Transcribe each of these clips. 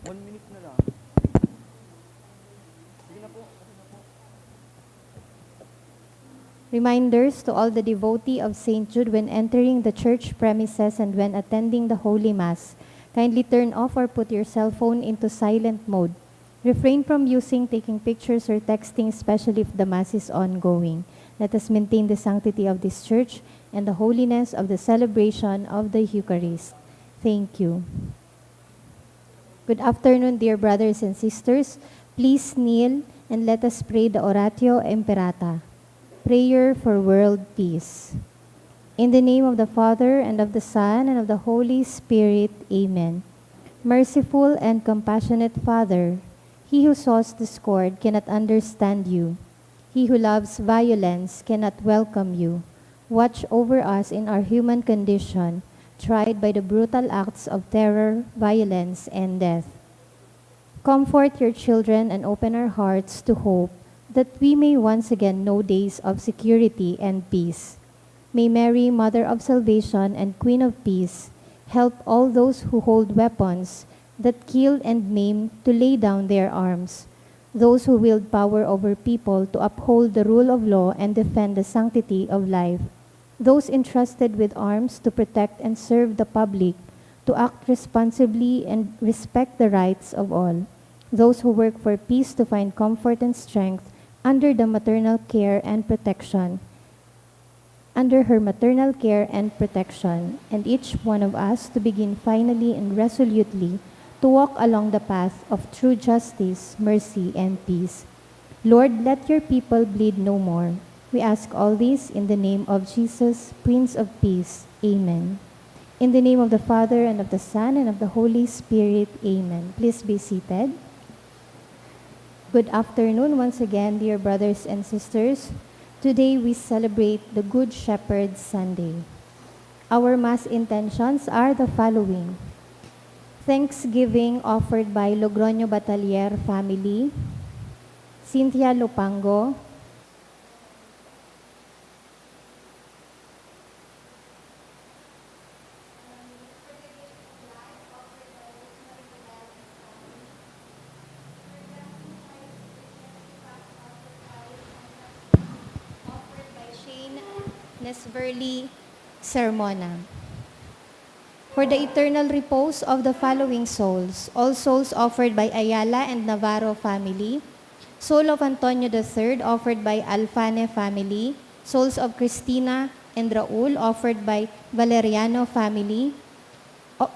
1 minute na lang. Sige na po. Reminders to all the devotee of St. Jude when entering the church premises and when attending the Holy Mass. Kindly turn off or put your cell phone into silent mode. Refrain from using, taking pictures, or texting, especially if the Mass is ongoing. Let us maintain the sanctity of this church and the holiness of the celebration of the Eucharist. Thank you. Good afternoon, dear brothers and sisters. Please kneel and let us pray the Oratio Imperata. Prayer for world peace. In the name of the Father, and of the Son, and of the Holy Spirit. Amen. Merciful and compassionate Father, he who sows discord cannot understand you. He who loves violence cannot welcome you. Watch over us in our human condition, tried by the brutal acts of terror, violence, and death. Comfort your children and open our hearts to hope that we may once again know days of security and peace. May Mary, Mother of Salvation and Queen of Peace, help all those who hold weapons that kill and maim to lay down their arms, those who wield power over people to uphold the rule of law and defend the sanctity of life, those entrusted with arms to protect and serve the public, to act responsibly and respect the rights of all, those who work for peace to find comfort and strength under the maternal care and protection, under her maternal care and protection, and each one of us to begin finally and resolutely to walk along the path of true justice, mercy, and peace. Lord, let your people bleed no more. We ask all this in the name of Jesus, Prince of Peace. Amen. In the name of the Father, and of the Son, and of the Holy Spirit. Amen. Please be seated. Good afternoon once again, dear brothers and sisters. Today we celebrate the Good Shepherd Sunday. Our Mass intentions are the following. Thanksgiving offered by Logroño Batalier family, Cynthia Lupango, offered by Shane Nesverly Sermona. For the eternal repose of the following souls, all souls offered by Ayala and Navarro family, soul of Antonio III offered by Alfane family, souls of Cristina and Raul offered by Valeriano family,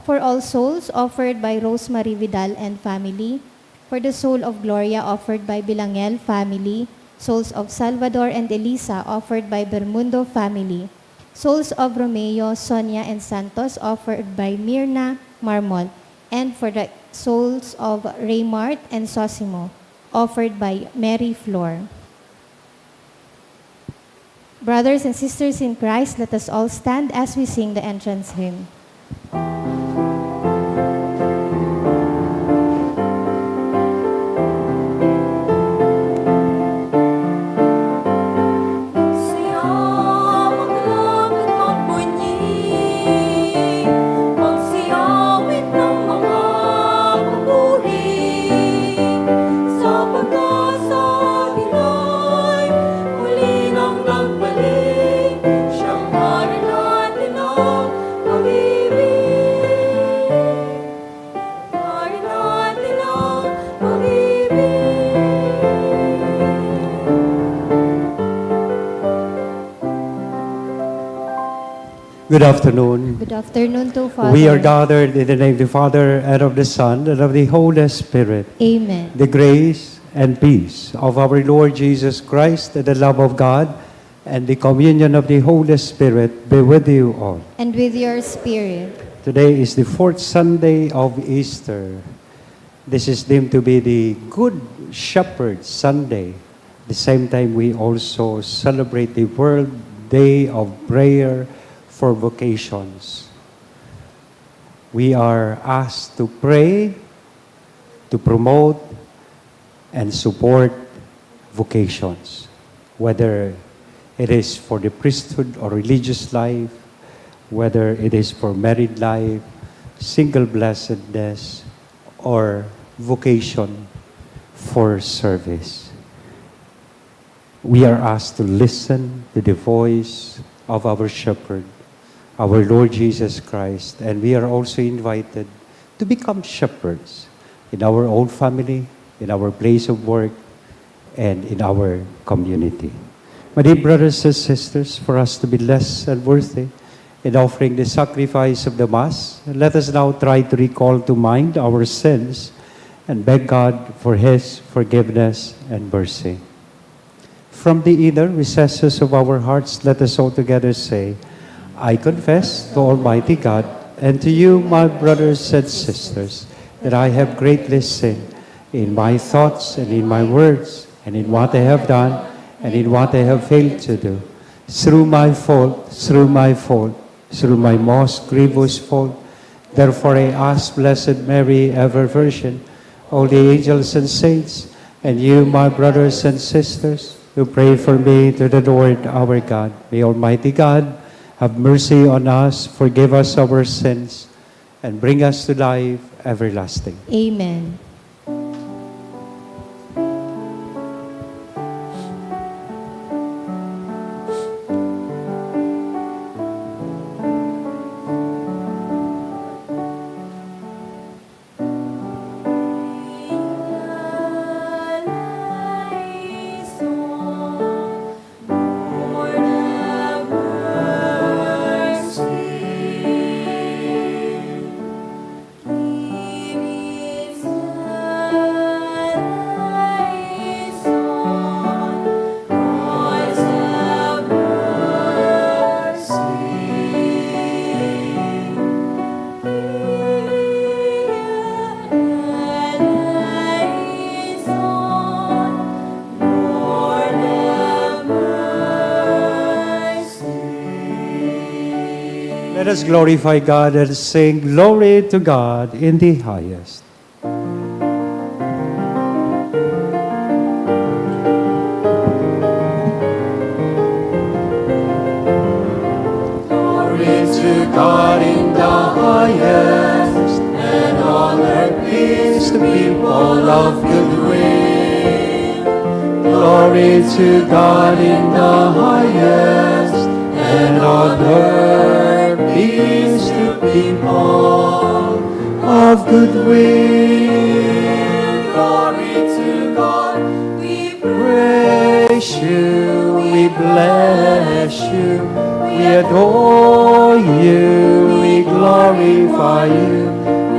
for all souls offered by Rosemary Vidal and family, for the soul of Gloria offered by Bilangel family, souls of Salvador and Elisa offered by Bermundo family, souls of Romeo, Sonia, and Santos offered by Mirna Marmol, and for the souls of Raymart and Sosimo offered by Mary Flor. Brothers and sisters in Christ, let us all stand as we sing the entrance hymn. Good afternoon. Good afternoon to Father. We are gathered in the name of the Father, and of the Son, and of the Holy Spirit. Amen. The grace and peace of our Lord Jesus Christ, and the love of God, and the communion of the Holy Spirit be with you all. And with your spirit. Today is the fourth Sunday of Easter. This is deemed to be the Good Shepherd Sunday. At the same time, we also celebrate the World Day of Prayer for vocations. We are asked to pray, to promote, and support vocations, whether it is for the priesthood or religious life, whether it is for married life, single blessedness, or vocation for service. We are asked to listen to the voice of our shepherd, our Lord Jesus Christ, and we are also invited to become shepherds in our own family, in our place of work, and in our community. My dear brothers and sisters, for us to be less and worthy in offering the sacrifice of the Mass, let us now try to recall to mind our sins and beg God for His forgiveness and mercy. From the inner recesses of our hearts, let us all together say, I confess to Almighty God and to you, my brothers and sisters, that I have greatly sinned in my thoughts and in my words and in what I have done and in what I have failed to do. Through my fault, through my most grievous fault. Therefore I ask Blessed Mary, ever Virgin, all the angels and saints, and you, my brothers and sisters, who pray for me to the Lord our God. May Almighty God have mercy on us, forgive us our sins, and bring us to life everlasting. Amen. Let us glorify God and sing glory to God in the highest. Glory to God in the highest, and on earth peace to people of good will. Glory to God in the highest, and on earth peace to people of good will. Glory to God, we praise you, we bless you, we adore you, we glorify you,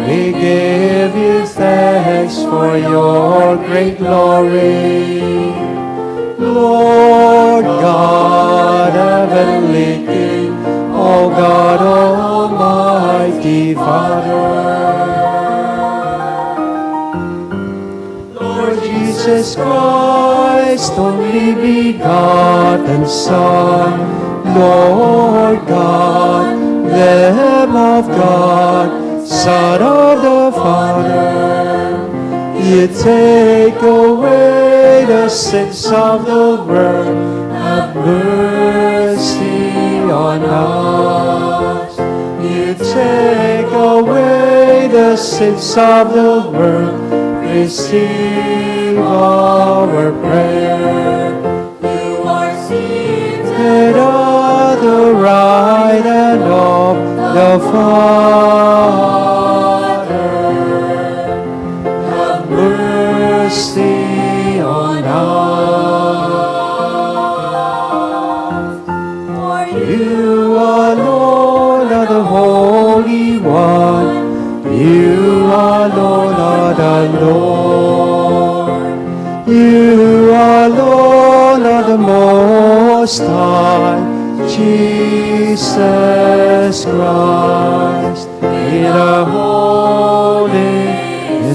we give you thanks for your great glory. Lord God, heavenly King, O God, Almighty Father, Lord Jesus Christ, only begotten Son, Lord God, Lamb of God, Son of the Father, you take away the sins of the world, have mercy on us. You take away the sins of the world, receive our prayer. You are seated at the right hand of the Father. Have mercy on us. For you alone are the Holy One. You alone are the Lord. You alone are the Most High, Jesus Christ. In the Holy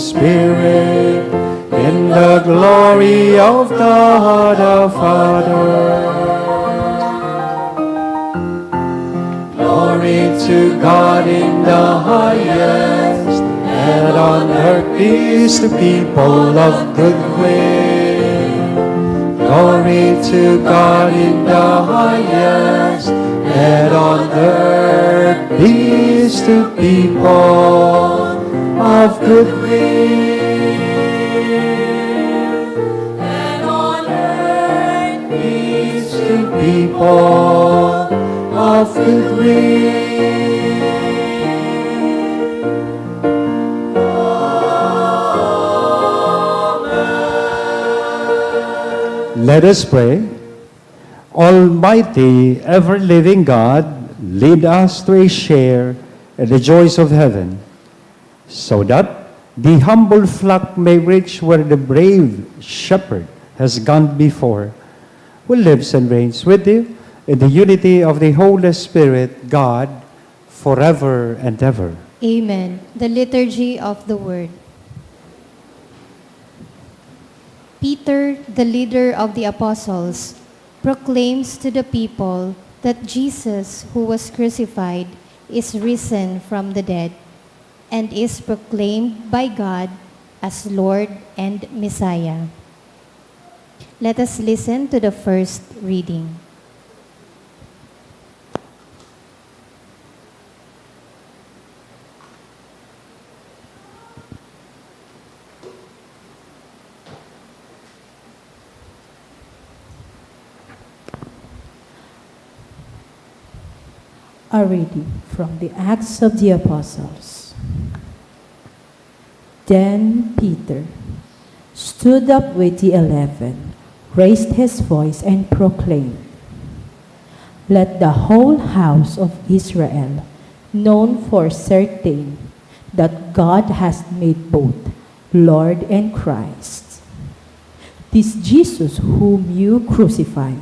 Spirit, in the glory of God the Father. Glory to God in the highest, and on earth peace to people of good will. Glory to God in the highest, and on earth peace to people of good will. people are filled with. Let us pray. Almighty, ever-living God, lead us to a share in the joys of heaven, so that the humble flock may reach where the brave shepherd has gone before, who lives and reigns with you in the unity of the Holy Spirit, God, forever and ever. Amen. The Liturgy of the Word. Peter, the leader of the apostles, proclaims to the people that Jesus, who was crucified, is risen from the dead and is proclaimed by God as Lord and Messiah. Let us listen to the first reading. A reading from the Acts of the Apostles. Then Peter stood up with the 11, raised his voice and proclaimed, "Let the whole house of Israel know for certain that God has made both Lord and Christ, this Jesus whom you crucified."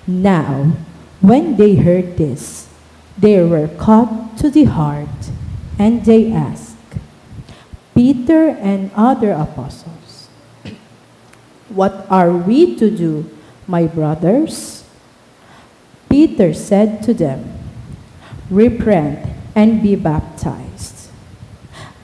Now, when they heard this, they were cut to the heart, and they asked Peter and other apostles, "What are we to do, my brothers?" Peter said to them, "Repent and be baptized,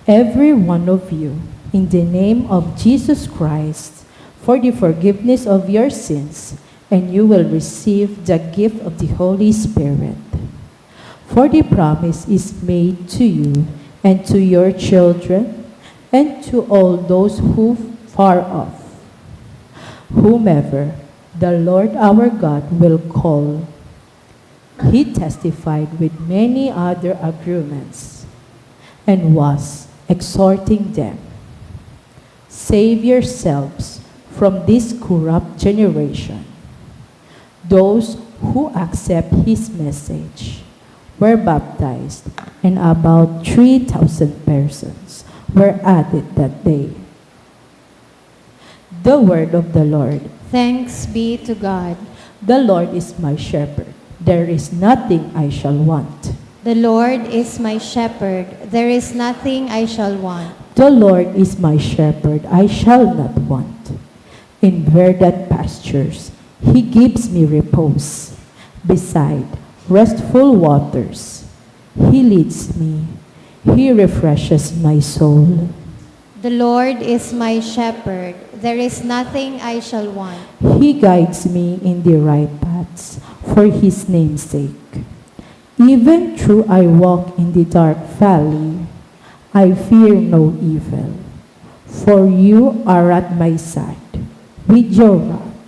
every one of you, in the name of Jesus Christ, for the forgiveness of your sins, and you will receive the gift of the Holy Spirit. For the promise is made to you and to your children and to all those who far off, whomever the Lord our God will call." He testified with many other arguments and was exhorting them, "Save yourselves from this corrupt generation." Those who accept his message were baptized, and about 3,000 persons were added that day. The word of the Lord. Thanks be to God. The Lord is my shepherd. There is nothing I shall want. The Lord is my shepherd. There is nothing I shall want. The Lord is my shepherd. I shall not want. In verdant pastures, he gives me repose. Beside restful waters, he leads me. He refreshes my soul. The Lord is my shepherd. There is nothing I shall want. He guides me in the right paths for his name's sake. Even though I walk in the dark valley, I fear no evil. For you are at my side, with your rod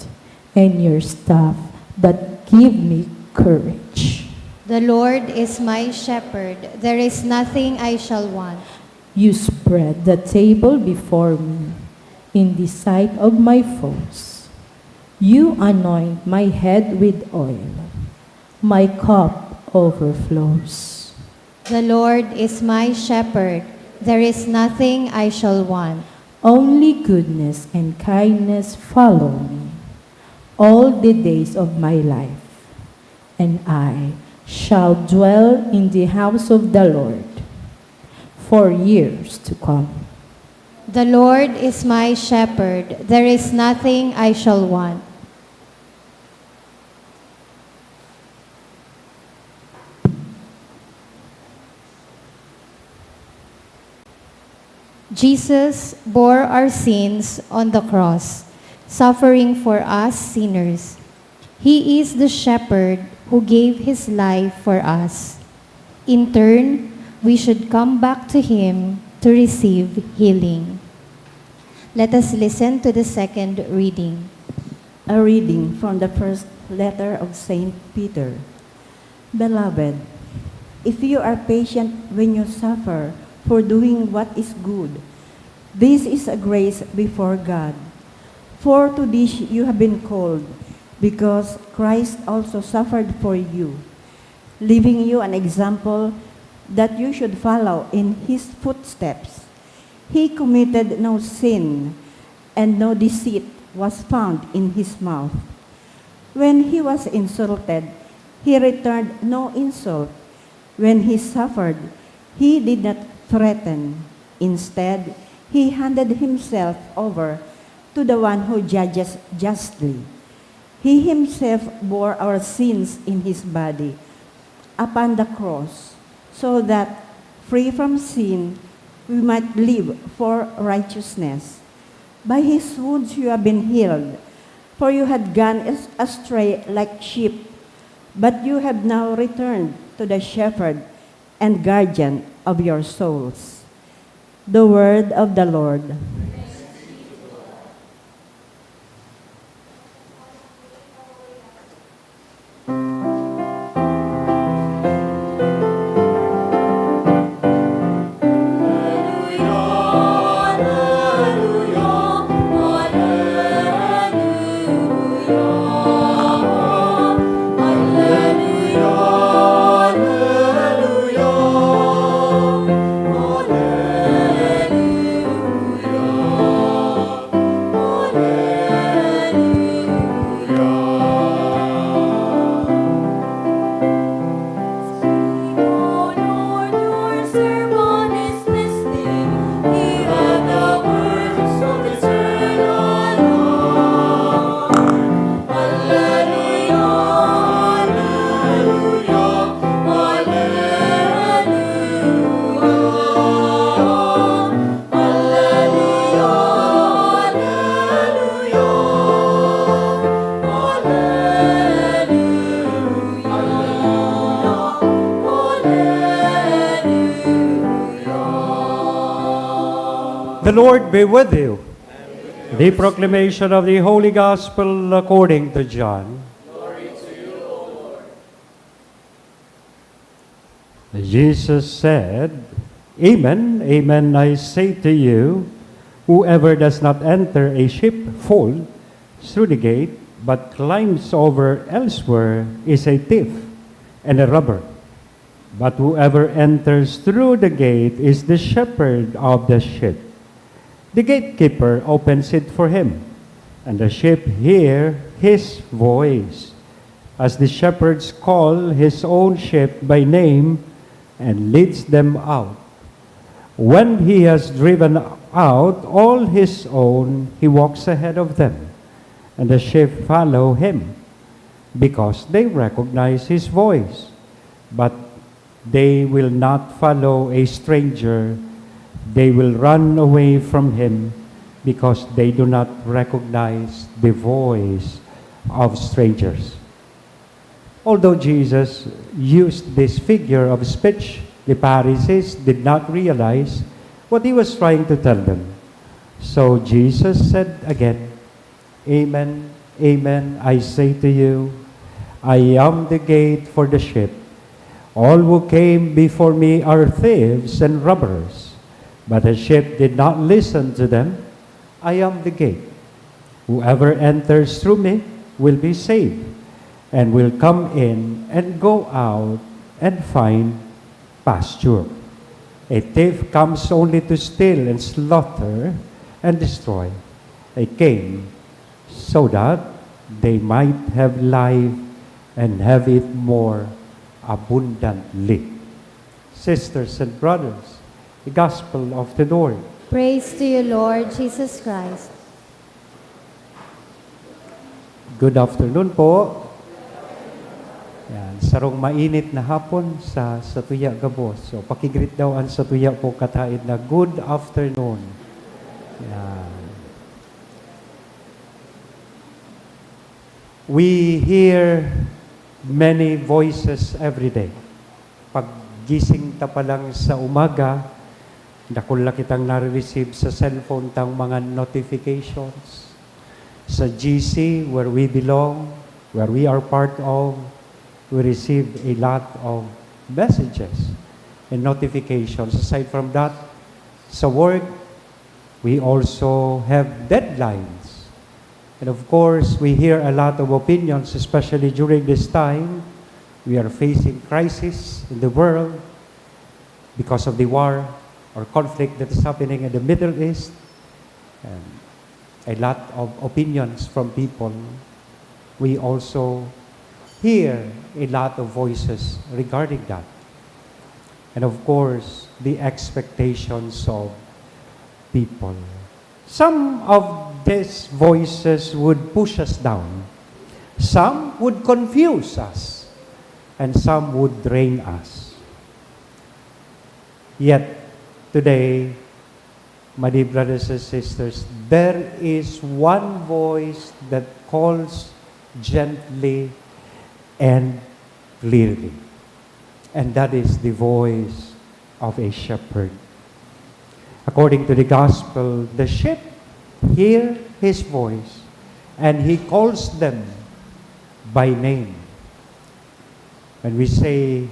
and your staff that give me courage. The Lord is my shepherd. There is nothing I shall want. You spread the table before me in the sight of my foes. You anoint my head with oil. My cup overflows. The Lord is my shepherd. There is nothing I shall want. Only goodness and kindness follow me all the days of my life, and I shall dwell in the house of the Lord for years to come. The Lord is my shepherd. There is nothing I shall want. Jesus bore our sins on the cross, suffering for us sinners. He is the shepherd who gave his life for us. In turn, we should come back to him to receive healing. Let us listen to the second reading. A reading from the first letter of Saint Peter. Beloved, if you are patient when you suffer for doing what is good, this is a grace before God. For to this you have been called, because Christ also suffered for you, leaving you an example that you should follow in his footsteps. He committed no sin, and no deceit was found in his mouth. When he was insulted, he returned no insult. When he suffered, he did not threaten. Instead, he handed himself over to the one who judges justly. He himself bore our sins in his body upon the cross, so that, free from sin, we might live for righteousness. By his wounds you have been healed, for you had gone astray like sheep, but you have now returned to the shepherd and guardian of your souls. The word of the Lord. The Lord be with you. The proclamation of the Holy Gospel according to John. Jesus said, Amen, amen, I say to you, whoever does not enter a sheepfold through the gate, but climbs over elsewhere, is a thief and a robber. But whoever enters through the gate is the shepherd of the sheep. The gatekeeper opens it for him, and the sheep hear his voice. As the shepherds call his own sheep by name and leads them out. When he has driven out all his own, he walks ahead of them, and the sheep follow him, because they recognize his voice. But they will not follow a stranger. They will run away from him because they do not recognize the voice of strangers. Although Jesus used this figure of speech, the Pharisees did not realize what he was trying to tell them. So Jesus said again, Amen, amen, I say to you, I am the gate for the sheep. All who came before me are thieves and robbers. But the sheep did not listen to them. I am the gate. Whoever enters through me will be saved, and will come in and go out and find pasture. A thief comes only to steal and slaughter and destroy. I came so that they might have life and have it more abundantly. Sisters and brothers, the Gospel of the Lord. Praise to you, Lord Jesus Christ. Good afternoon po. Yan, sarong mainit na hapon sa Tuya Gabos. So pakigreet daw ang sa Tuya po kataid na good afternoon. Yan. We hear many voices every day. Pag gising ta pa lang sa umaga, dakula kitang nare-receive sa cellphone tang mga notifications. Sa GC, where we belong, where we are part of, we receive a lot of messages and notifications. Aside from that, sa work, we also have deadlines. And of course, we hear a lot of opinions, especially during this time. We are facing crisis in the world because of the war or conflict that is happening in the Middle East. And a lot of opinions from people. We also hear a lot of voices regarding that. And of course, the expectations of people. Some of these voices would push us down. Some would confuse us. And some would drain us. Yet, today, my dear brothers and sisters, there is one voice that calls gently and clearly. And that is the voice of a shepherd. According to the gospel, the sheep hear his voice and he calls them by name. When we say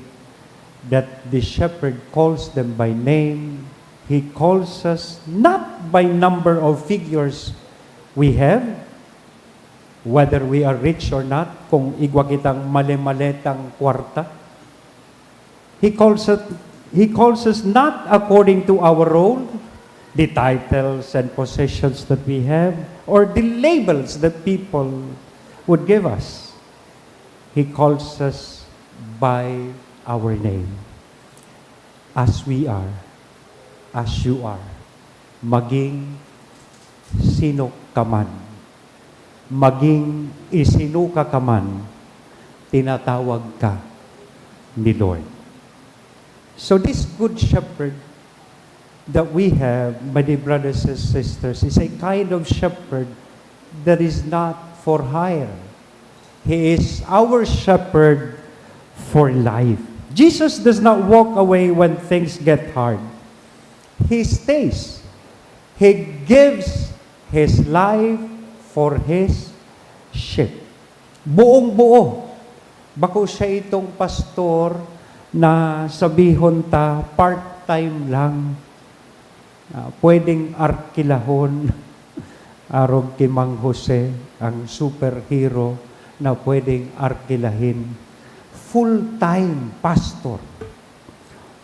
that the shepherd calls them by name, he calls us not by number of figures we have, whether we are rich or not, kung igwa kitang male-maletang kwarta. He calls us not according to our role, the titles and possessions that we have, or the labels that people would give us. He calls us by our name, as we are, as you are, maging sino ka man, maging isinuka ka man, tinatawag ka ni Lord. So this good shepherd that we have, my dear brothers and sisters, is a kind of shepherd that is not for hire. He is our shepherd for life. Jesus does not walk away when things get hard. He stays. He gives His life for His sheep. Buong-buo. Bako siya itong pastor na sabihon ta part-time lang. Pwedeng arkilahon arog kay Mang Jose, ang superhero na pwedeng arkilahin. Full-time pastor.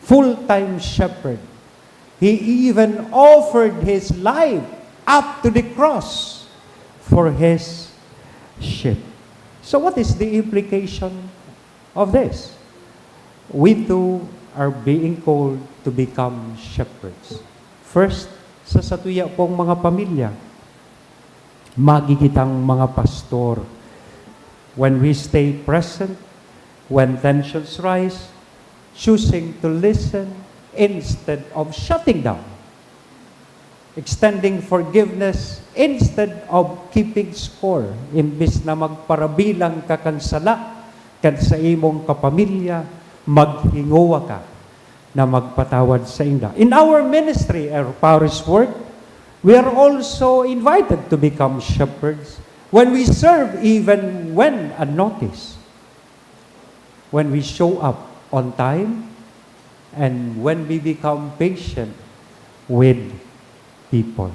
Full-time shepherd. He even offered his life up to the cross for his sheep. So what is the implication of this? We too are being called to become shepherds. First, sa satuya pong mga pamilya, magigitang mga pastor. When we stay present, when tensions rise, choosing to listen instead of shutting down, extending forgiveness instead of keeping score, imbis na magparabilang ka kansala, kan sa imong kapamilya, maghinguwa ka na magpatawad sa inda. In our ministry, our parish work, we are also invited to become shepherds when we serve even when unnoticed, when we show up on time, and when we become patient with people.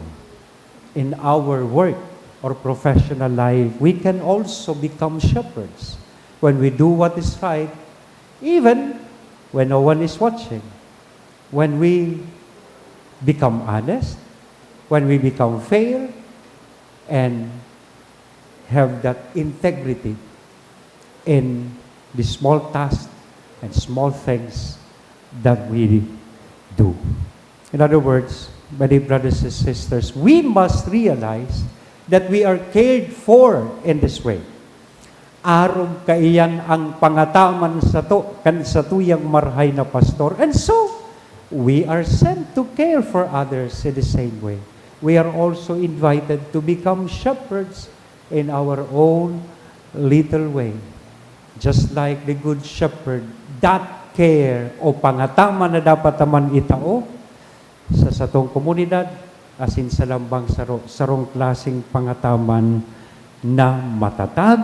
In our work or professional life, we can also become shepherds when we do what is right, even when no one is watching. When we become honest, when we become fair, and have that integrity in the small tasks and small things that we do. In other words, my dear brothers and sisters, we must realize that we are cared for in this way. Arog kaiyan ang pangataman sa tuyang marhay na pastor. And so, we are sent to care for others in the same way. We are also invited to become shepherds in our own little way. Just like the good shepherd, that care o pangataman na dapat naman itao sa satong komunidad, asin sa lambang sarong klaseng pangataman na matatag,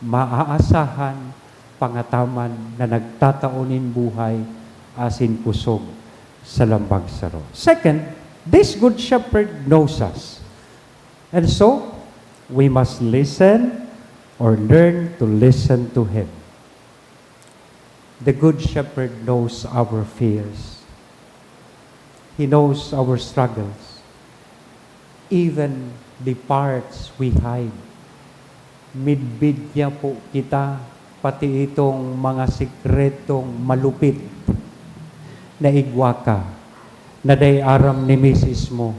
maaasahan, pangataman na nagtataonin buhay asin kusog sa lambang saro. Second, this good shepherd knows us. And so, we must listen or learn to listen to him. The good shepherd knows our fears. He knows our struggles. Even the parts we hide. Midbid niya po kita, pati itong mga sikretong malupit na igwaka, na day aram ni misis mo,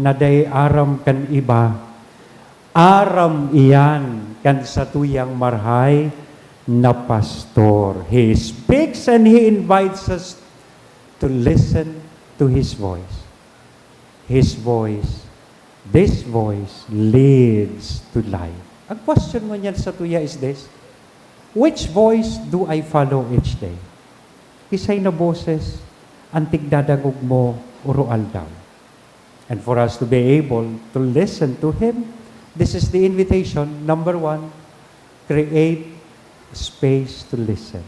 na day aram kan iba, aram iyan kan sa tuyang marhay na pastor. He speaks and he invites us to listen to his voice. His voice, this voice leads to life. Ang question mo niyan sa tuya is this: which voice do I follow each day? Kisay na boses, ang tigdadangog mo, uro aldaw. And for us to be able to listen to him, this is the invitation. Number 1, create space to listen.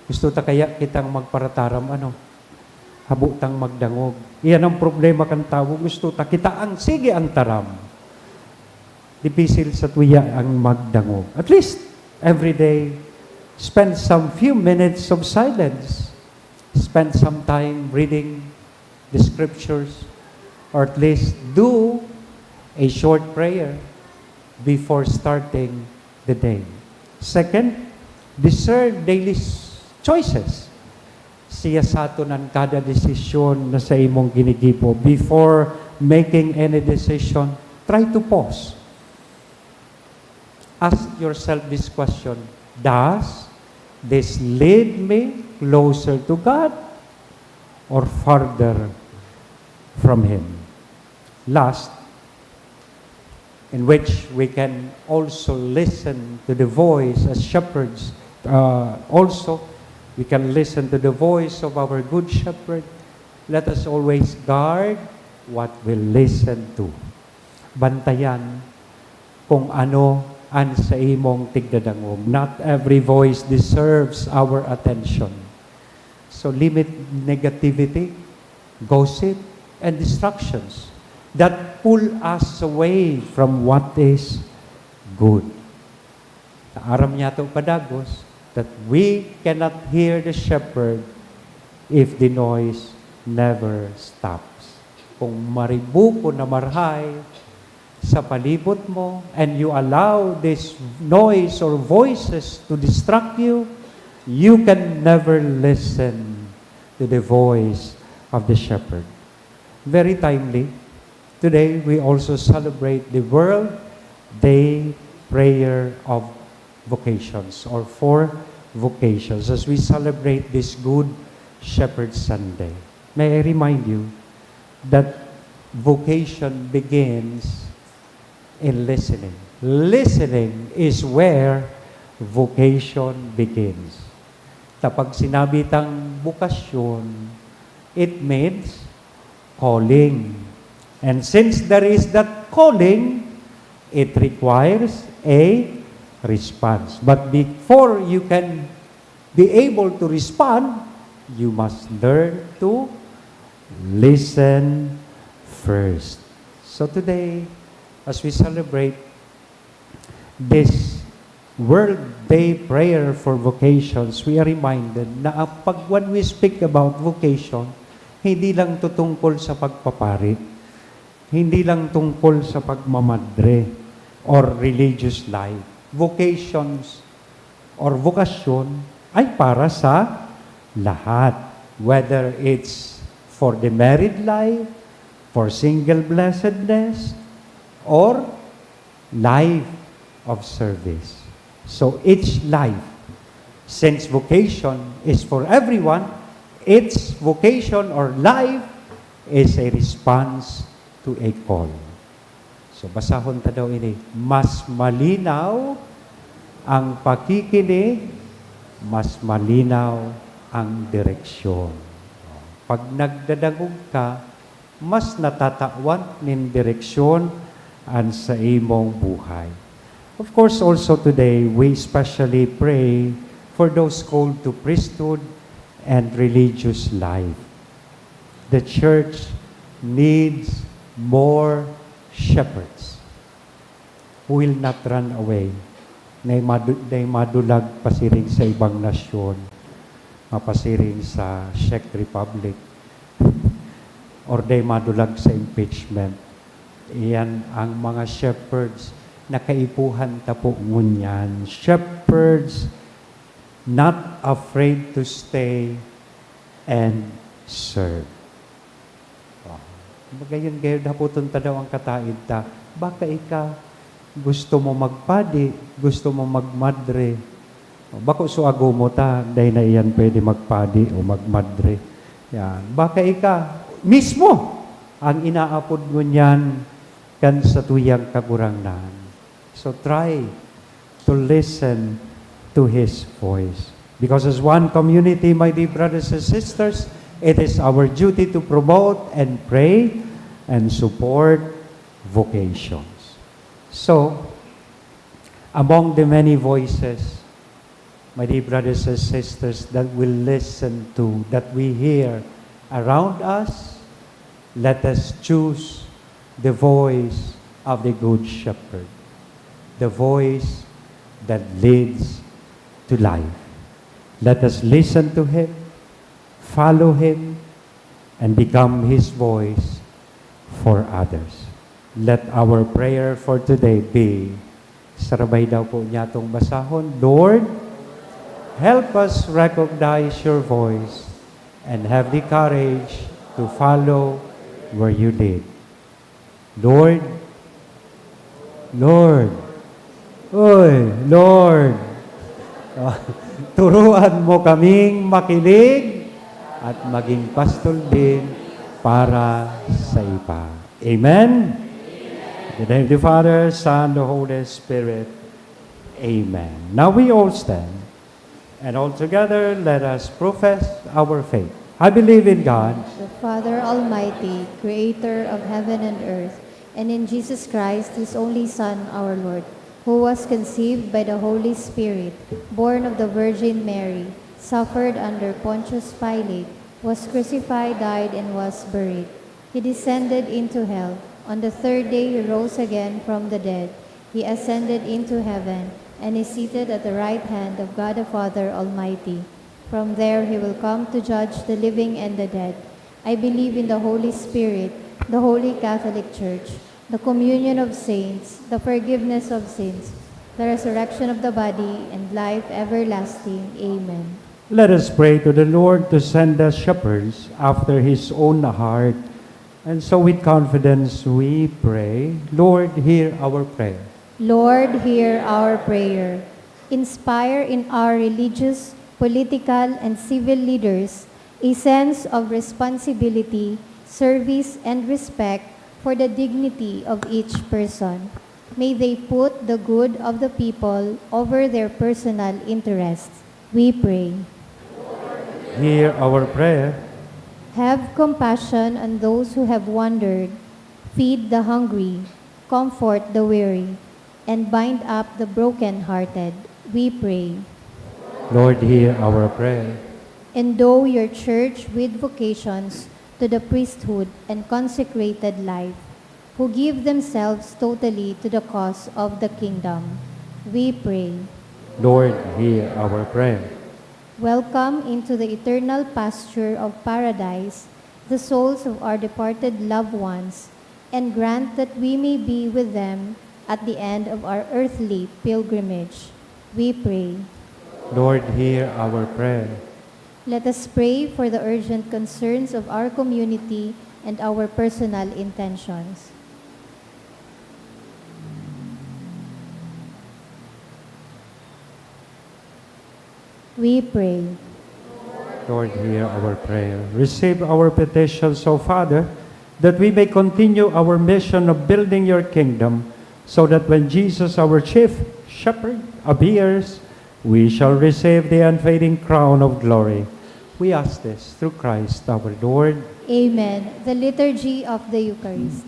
Gusto ta kaya kitang magparataram, habutang magdangog. Iyan ang problema kan tao. Gusto ta kita ang sige ang taram. Dipisil sa tuya ang magdangog. At least, every day, spend some few minutes of silence. Spend some time reading the scriptures, or at least do a short prayer before starting the day. Second, discern daily choices. Siya sa aton kada desisyon na sa imong ginigibo. Before making any decision, try to pause. Ask yourself this question: does this lead me closer to God or farther from Him? Last, in which we can also listen to the voice as shepherds. Also, we can listen to the voice of our good shepherd. Let us always guard what we listen to. Bantayan kung ano ang sa imong tigdadangog. Not every voice deserves our attention. So limit negativity, gossip, and distractions that pull us away from what is good. Aram niya ito padagos that we cannot hear the shepherd if the noise never stops. Kung maribuko na marhay sa palibot mo and you allow this noise or voices to distract you, you can never listen to the voice of the shepherd. Very timely, today we also celebrate the World Day Prayer of Vocations, or 4 vocations, as we celebrate this Good Shepherd Sunday. May I remind you that vocation begins in listening. Listening is where vocation begins. Kapag sinabi tang bukasyon, it means calling. And since there is that calling, it requires a response. But before you can be able to respond, you must learn to listen first. So today, as we celebrate this World Day Prayer for Vocations, we are reminded na when we speak about vocation, hindi lang tutungkol sa pagpapari, hindi lang tungkol sa pagmamadre or religious life. Vocations or vokasyon ay para sa lahat. Whether it's for the married life, for single blessedness, or life of service. So each life, since vocation is for everyone, its vocation or life is a response to a call. So basahon ta daw ini, mas malinaw ang pakikinig, mas malinaw ang direksyon. Pag nagdadagog ka, mas natatawan nin direksyon an sa imong buhay. Of course, also today, we especially pray for those called to priesthood and religious life. The church needs more shepherds who will not run away. Nay madulag pasiring sa ibang nasyon, mapasiring sa Czech Republic, or day madulag sa impeachment. Iyan ang mga shepherds na kaipuhan tapo ngunyan. Shepherds not afraid to stay and serve. Magayon gayon haputon ta daw ang kataid ta. Baka gusto mo magpadi, gusto mo magmadre. Bako suago mo ta, dahil na iyan pwede magpadi o magmadre. Yan. Baka mismo ang inaapod mo niyan kan sa tuyang kagurangnan. So try to listen to His voice. Because as one community, my dear brothers and sisters, it is our duty to promote and pray and support vocations. So, among the many voices, my dear brothers and sisters, that we listen to, that we hear around us, let us choose the voice of the Good Shepherd, the voice that leads to life. Let us listen to Him, follow Him, and become His voice for others. Let our prayer for today be, sarabay daw po niya itong basahon, Lord, help us recognize your voice and have the courage to follow where you lead. Lord, turuan mo kaming makinig at maging pastol din para sa iba. Amen? In the name of the Father, Son, the Holy Spirit. Amen. Now we all stand, and all together let us profess our faith. I believe in God, The Father Almighty, Creator of heaven and earth, and in Jesus Christ, His only Son, our Lord, who was conceived by the Holy Spirit, born of the Virgin Mary, suffered under Pontius Pilate, was crucified, died, and was buried. He descended into hell. On the third day, He rose again from the dead. He ascended into heaven and is seated at the right hand of God the Father Almighty. From there, He will come to judge the living and the dead. I believe in the Holy Spirit, the Holy Catholic Church, the communion of saints, the forgiveness of sins, the resurrection of the body, and life everlasting. Amen. let us pray to the Lord to send us shepherds after His own heart. And so with confidence we pray, Lord, hear our prayer. Lord, hear our prayer. Inspire in our religious, political, and civil leaders a sense of responsibility, service, and respect for the dignity of each person. May they put the good of the people over their personal interests. We pray. Hear our prayer. Have compassion on those who have wandered, feed the hungry, comfort the weary, and bind up the broken-hearted. We pray. Lord, hear our prayer. Endow your church with vocations to the priesthood and consecrated life, who give themselves totally to the cause of the kingdom. We pray. Lord, hear our prayer. Welcome into the eternal pasture of paradise the souls of our departed loved ones, and grant that we may be with them at the end of our earthly pilgrimage. We pray. Lord, hear our prayer. Let us pray for the urgent concerns of our community and our personal intentions. We pray. Lord, hear our prayer. Receive our petitions, O Father, that we may continue our mission of building your kingdom, so that when Jesus, our chief shepherd, appears, we shall receive the unfading crown of glory. We ask this through Christ our Lord. Amen. The Liturgy of the Eucharist.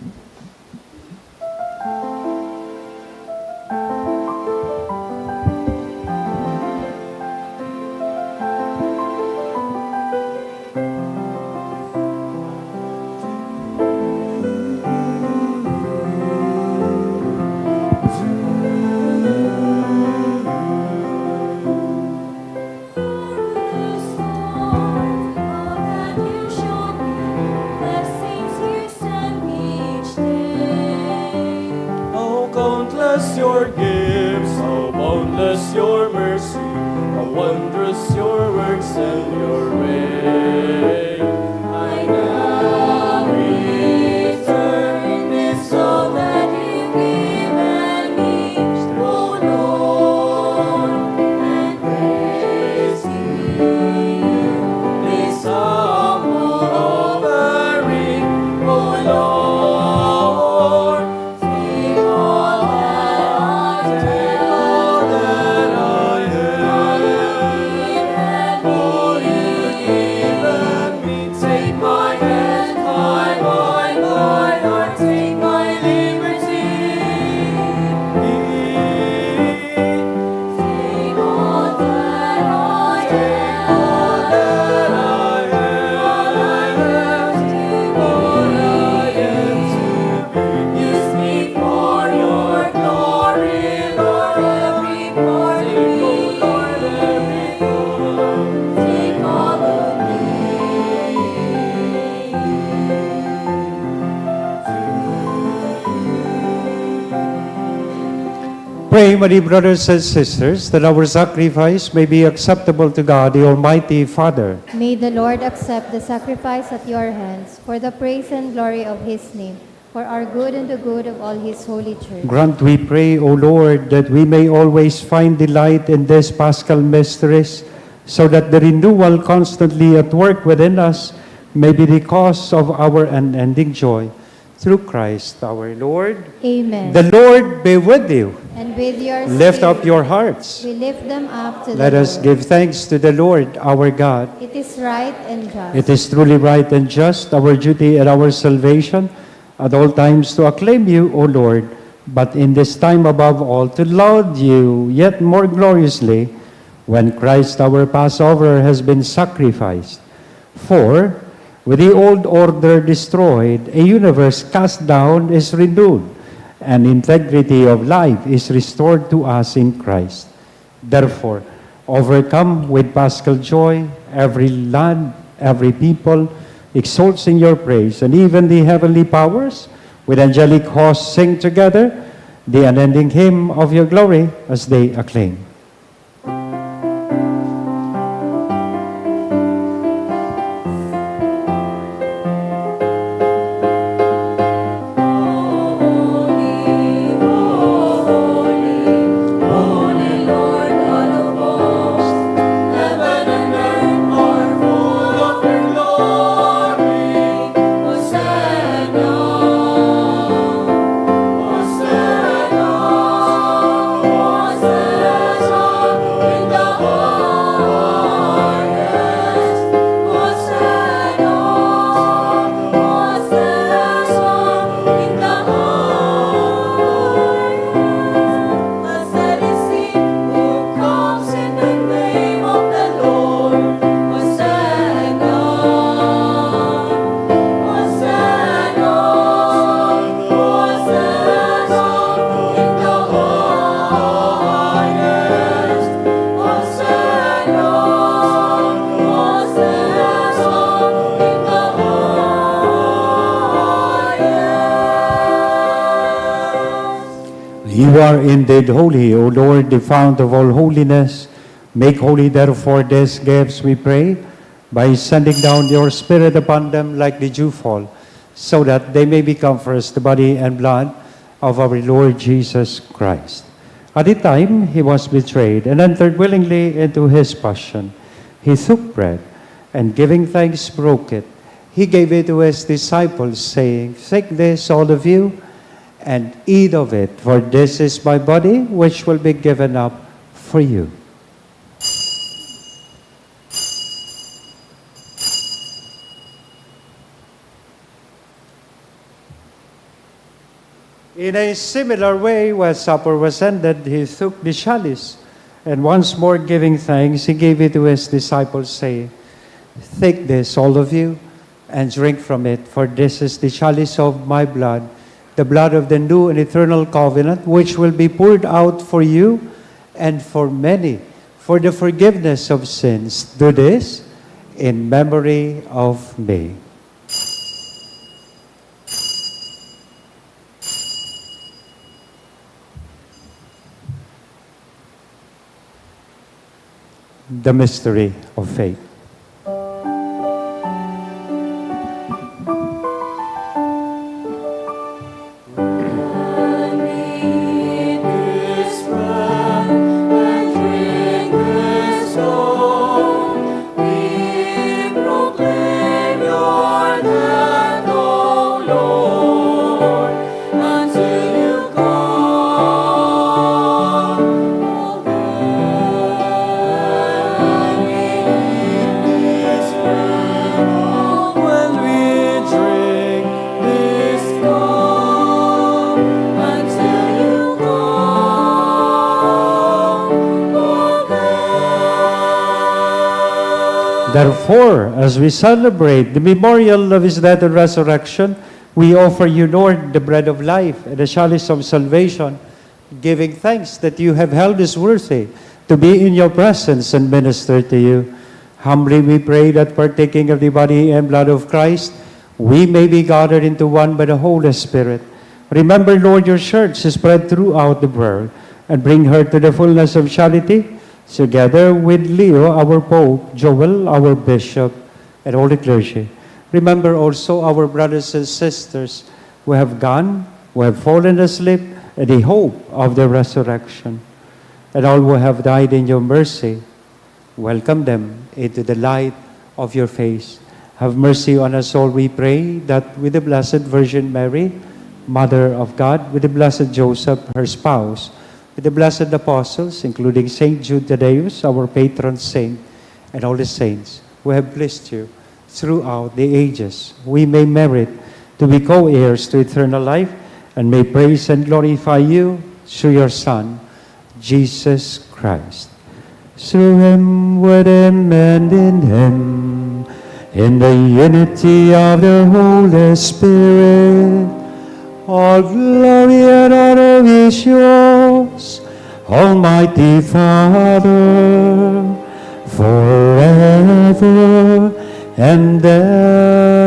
your way. I now return this soul that you've given me, O Lord, and praise you. This humble offering, O Lord, take all that I am. For you've given me, take my hand, my mind, my heart, take my liberty. Take all that I am, all that I have, take all I am to be. Use me for your glory, Lord, every part of me, Lord, every part. Take all of Pray, my dear brothers and sisters, that our sacrifice may be acceptable to God, the Almighty Father. May the Lord accept the sacrifice at your hands for the praise and glory of his name, for our good and the good of all his holy church. Grant, we pray, O Lord, that we may always find delight in these Paschal mysteries, so that the renewal constantly at work within us may be the cause of our unending joy. Through Christ our Lord. Amen. The Lord be with you. And with your Lift spirit, up your hearts. we lift them up to Let the us Lord. give thanks to the Lord our God. It is right and just. It is truly right and just, our duty and our salvation, at all times to acclaim you, O Lord, but in this time above all to laud you yet more gloriously when Christ our Passover has been sacrificed. For, with the old order destroyed, a universe cast down is renewed, and integrity of life is restored to us in Christ. Therefore, overcome with paschal joy, every land, every people exalts in your praise, and even the heavenly powers with angelic hosts sing together the unending hymn of your glory as they acclaim. You are indeed holy, O Lord, the fount of all holiness. Make holy, therefore, these gifts, we pray, by sending down your Spirit upon them like the dewfall, so that they may become for us the body and blood of our Lord Jesus Christ. At the time he was betrayed and entered willingly into his passion, he took bread, and giving thanks, broke it. He gave it to his disciples, saying, "Take this, all of you, and eat of it, for this is my body, which will be given up for you." In a similar way, when supper was ended, he took the chalice, and once more giving thanks, he gave it to his disciples, saying, "Take this, all of you, and drink from it, for this is the chalice of my blood, the blood of the new and eternal covenant, which will be poured out for you and for many, for the forgiveness of sins. Do this in memory of me." The mystery of faith. Therefore, as we celebrate the memorial of his death and resurrection, we offer you, Lord, the bread of life and the chalice of salvation, giving thanks that you have held us worthy to be in your presence and minister to you. Humbly we pray that partaking of the body and blood of Christ, we may be gathered into one by the Holy Spirit. Remember, Lord, your church is spread throughout the world, and bring her to the fullness of charity, together with Leo, our Pope, Joel, our Bishop, and all the clergy. Remember also our brothers and sisters who have gone, who have fallen asleep, and the hope of the resurrection. And all who have died in your mercy, welcome them into the light of your face. Have mercy on us all, we pray, that with the Blessed Virgin Mary, Mother of God, with the Blessed Joseph, her spouse, with the blessed apostles, including Saint Jude Thaddeus, our patron saint, and all the saints who have blessed you throughout the ages, we may merit to be co-heirs to eternal life, and may praise and glorify you through your Son, Jesus Christ. Through him, with him, and in him, in the unity of the Holy Spirit, all glory and honor is yours, Almighty Father, forever and ever.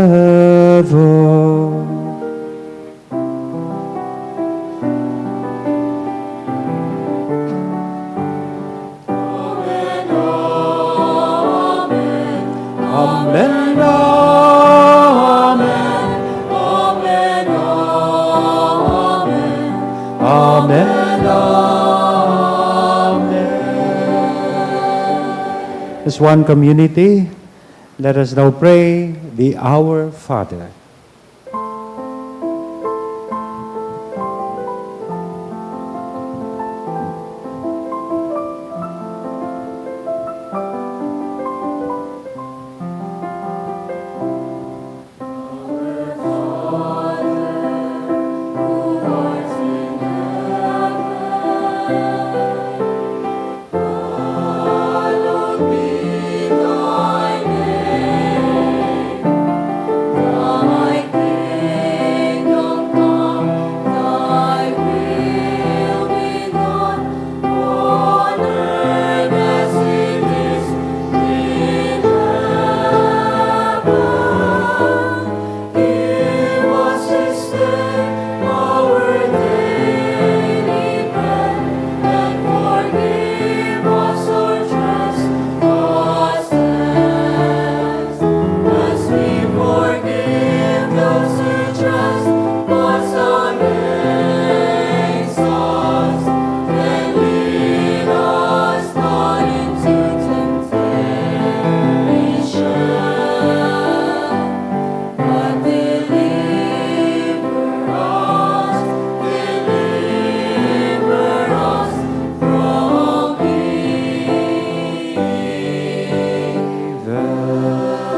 Amen. Amen. As one community, let us now pray the Our Father.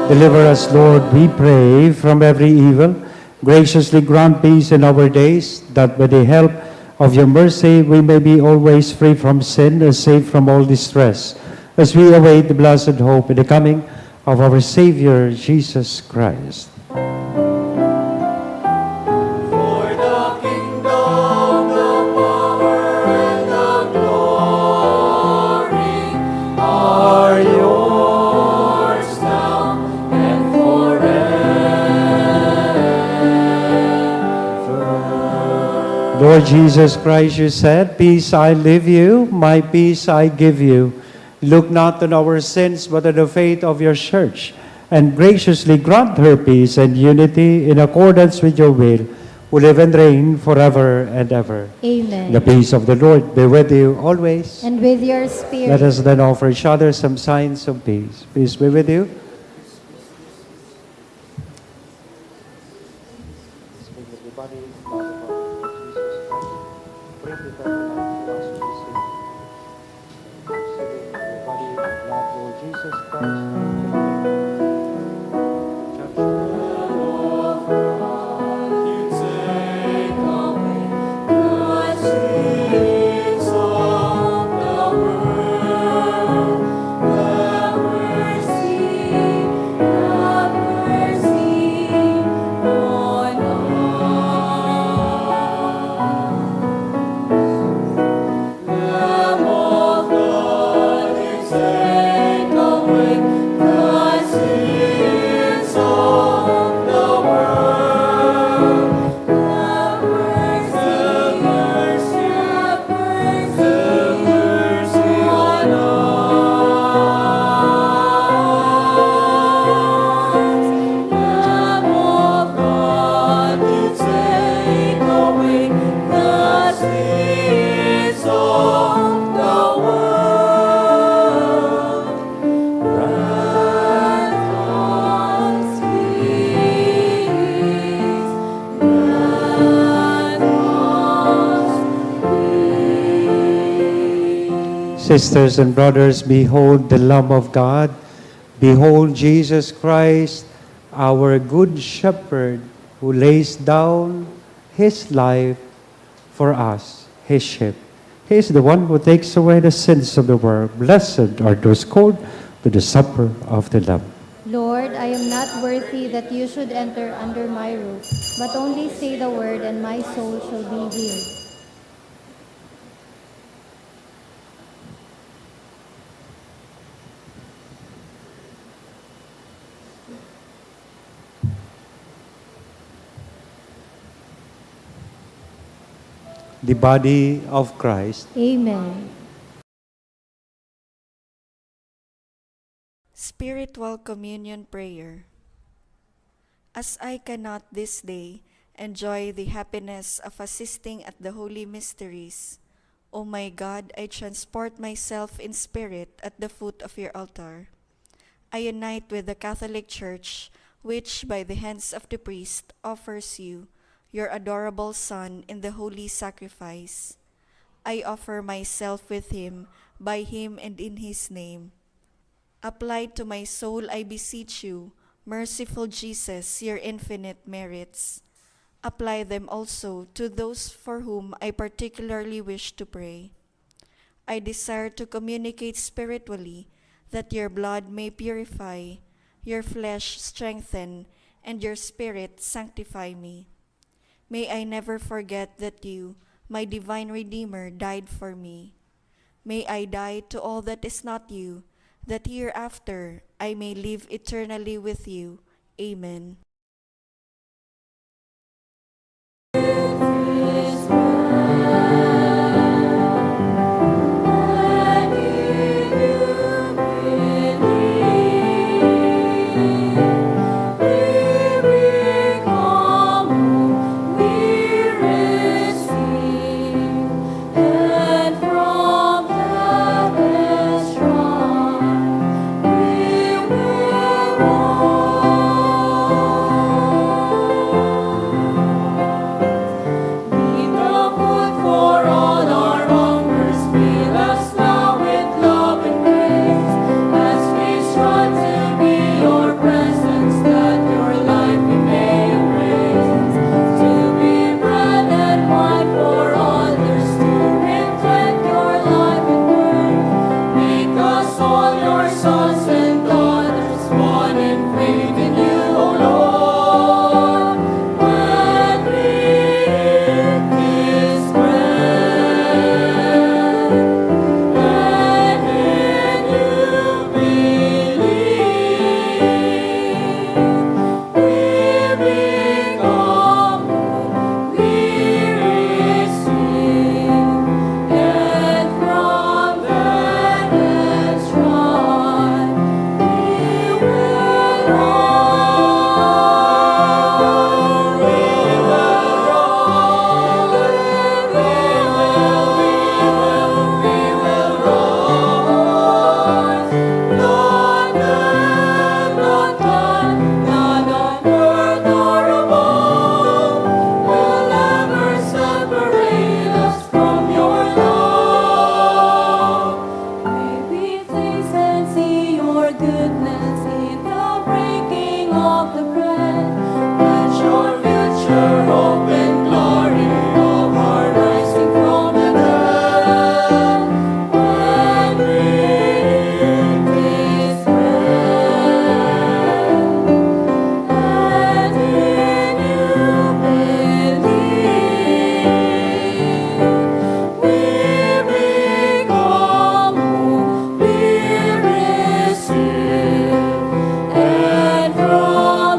Deliver us, Lord, we pray, from every evil. Graciously grant peace in our days, that by the help of your mercy we may be always free from sin and safe from all distress, as we await the blessed hope in the coming of our Savior, Jesus Christ. For the kingdom, the power, and the glory are yours now and forever. Lord Jesus Christ, you said, "Peace I leave you, my peace I give you. Look not on our sins, but on the faith of your church, and graciously grant her peace and unity in accordance with your will, who live and reign forever and ever." Amen. The peace of the Lord be with you always. And with your spirit. Let us then offer each other some signs of peace. Peace be with you. Mercy Sisters and brothers, behold the Lamb of God. Behold Jesus Christ, our good shepherd, who lays down his life for us, his sheep. He is the one who takes away the sins of the world. Blessed are those called to the supper of the Lamb. Lord, I am not worthy that you should enter under my roof, but only say the word, and my soul shall be healed. The body of Christ. Amen. Spiritual Communion Prayer. As I cannot this day enjoy the happiness of assisting at the holy mysteries, O my God, I transport myself in spirit at the foot of your altar. I unite with the Catholic Church, which by the hands of the priest offers you your adorable Son in the holy sacrifice. I offer myself with him, by him and in his name. Apply to my soul, I beseech you, merciful Jesus, your infinite merits. Apply them also to those for whom I particularly wish to pray. I desire to communicate spiritually, that your blood may purify, your flesh strengthen, and your spirit sanctify me. May I never forget that you, my divine Redeemer, died for me. May I die to all that is not you, that hereafter I may live eternally with you. Amen. And from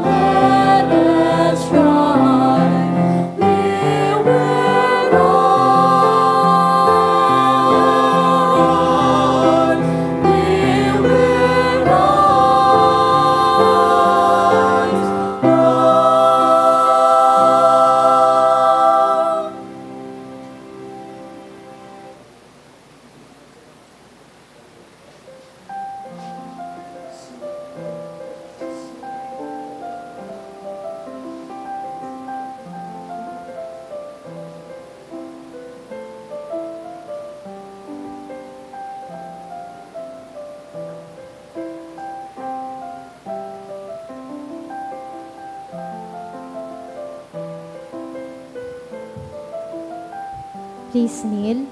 Please kneel.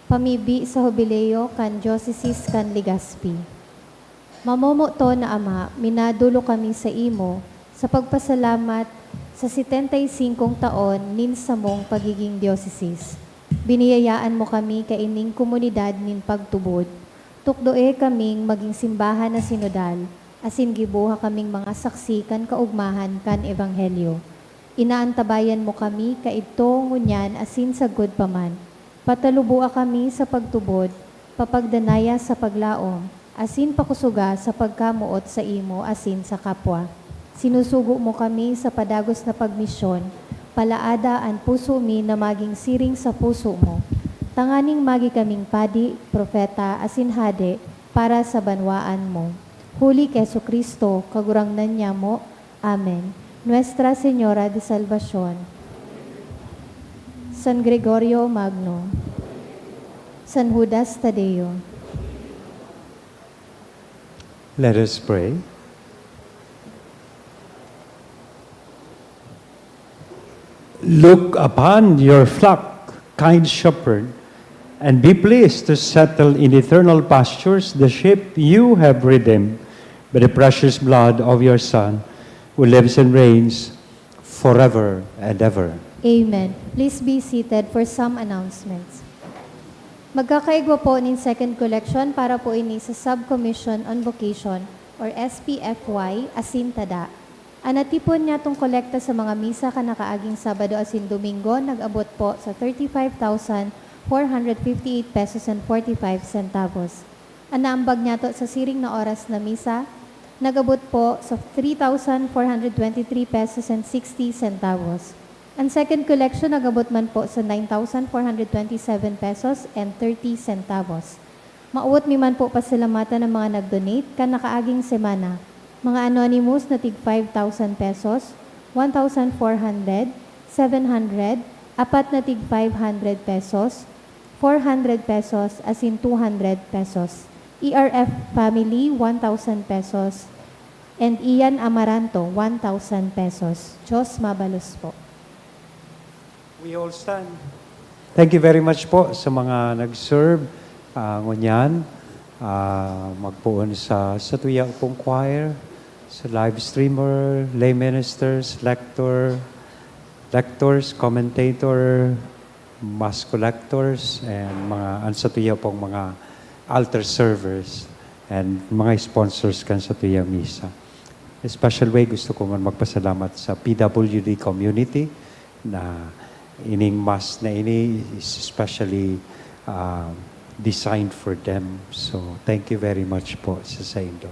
Pamibi sa Jubileo kan Diocese kan Legazpi. Mamomoto na Ama, minadulo kami sa imo sa pagpasalamat sa 75 taon nin sa mong pagiging diocese. Biniyayaan mo kami kaining komunidad nin pagtubod. Tukdoe kaming maging simbahan na sinodal, asin gibuha kaming mga saksi kan kaugmahan kan ebanghelyo. Inaantabayan mo kami kaito ngunyan asin sagod paman. Patalubua kami sa pagtubod, papagdanaya sa paglaom, asin pakusuga sa pagkamuot sa imo asin sa kapwa. Sinusugo mo kami sa padagos na pagmisyon, palaada ang puso mi na maging siring sa puso mo. Tanganing magi kaming padi, propeta, asin hade para sa banwaan mo. Huli kay Jesucristo, kagurangnan niya mo. Amen. Nuestra Señora de Salvación, San Gregorio Magno, San Judas Tadeo. Let us pray. Look upon your flock, kind shepherd, and be pleased to settle in eternal pastures the sheep you have redeemed by the precious blood of your Son, who lives and reigns forever and ever. Amen. Please be seated for some announcements. Magkakaigwa po nin second collection para po ini sa Subcommission on Vocation or SPFY asin tada. Anatipon niya tong kolekta sa mga misa kanakaaging Sabado asin Domingo nag-abot po sa 35,458 pesos and 45 centavos. Anaambag niya to sa siring na oras na misa nag-abot po sa 3,423 pesos and 60 centavos. Ang second collection nag-abot man po sa 9,427 pesos and 30 centavos. Mauot mi man po pasalamatan ng mga nag-donate kan nakaaging semana. Mga anonymous na tig 5,000 pesos, 1,400, 700, apat na tig 500 pesos, 400 pesos, asin 200 pesos. ERF family, 1,000 pesos. And Ian Amaranto, 1,000 pesos. Diyos mabalos po. We all stand. Thank you very much po sa mga nag-serve. Ngunyan, magpuon sa tuya pong choir, sa live streamer, lay ministers, lectors, commentator, mass collectors, and mga ansatuya pong mga altar servers and mga sponsors kan sa tuya misa. A special way, gusto ko man magpasalamat sa PWD community na ining mass na ini is especially designed for them. So, thank you very much po sa inyo.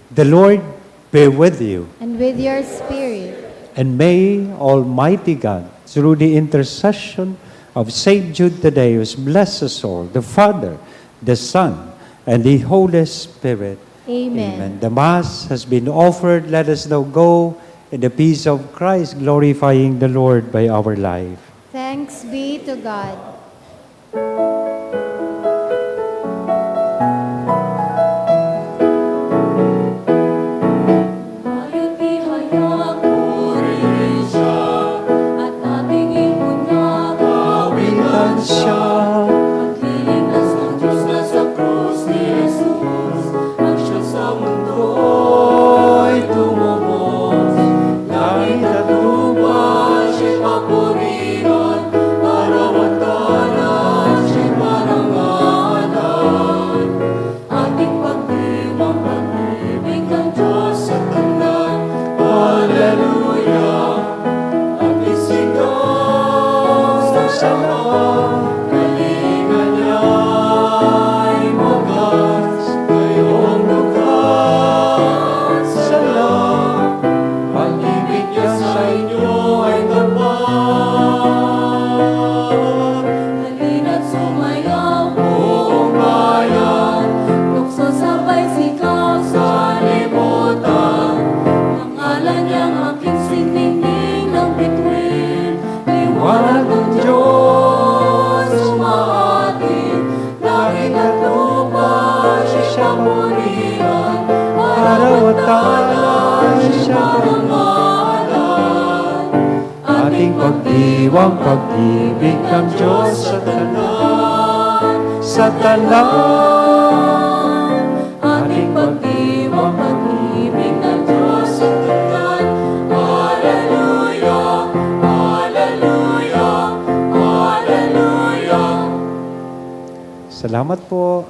The Lord be with you. And with your spirit. And may Almighty God, through the intercession of Saint Jude Tadeus, bless us all, the Father, the Son, and the Holy Spirit. Amen. The Mass has been offered. Let us now go in the peace of Christ, glorifying the Lord by our life. Thanks be to God. Hayat ihayag purihin siya, at ating ipunyag Kawitan siya, Pagliligtas ng Diyos na sa krus ni Jesus, ang siyang sa mundo'y tumubos. Langit at lupa siya'y papurihan, parawatanan siya'y parangalan. Ating pagdiwang pag-ibig ng Diyos sa Kanya, Hallelujah! At isigaw sa sama, kalinga niya'y magas, ngayong lugar sa lang. Pag-ibig niya sa inyo ay tapat. Halina't sumayaw buong bayan, tukso sabay sigaw sa libutan. Ang ngalan niyang aking siningning ng bituin, liwanag ng Diyos umahatid. Langit at lupa siya'y purihan, parawatanan siya'y parangalan. Ating ating pagdiwang pag-ibig ng Diyos sa tanan, sa tanan. Ating pagdiwang pag-ibig ng Diyos sa tanan. Hallelujah, hallelujah, hallelujah. Salamat po.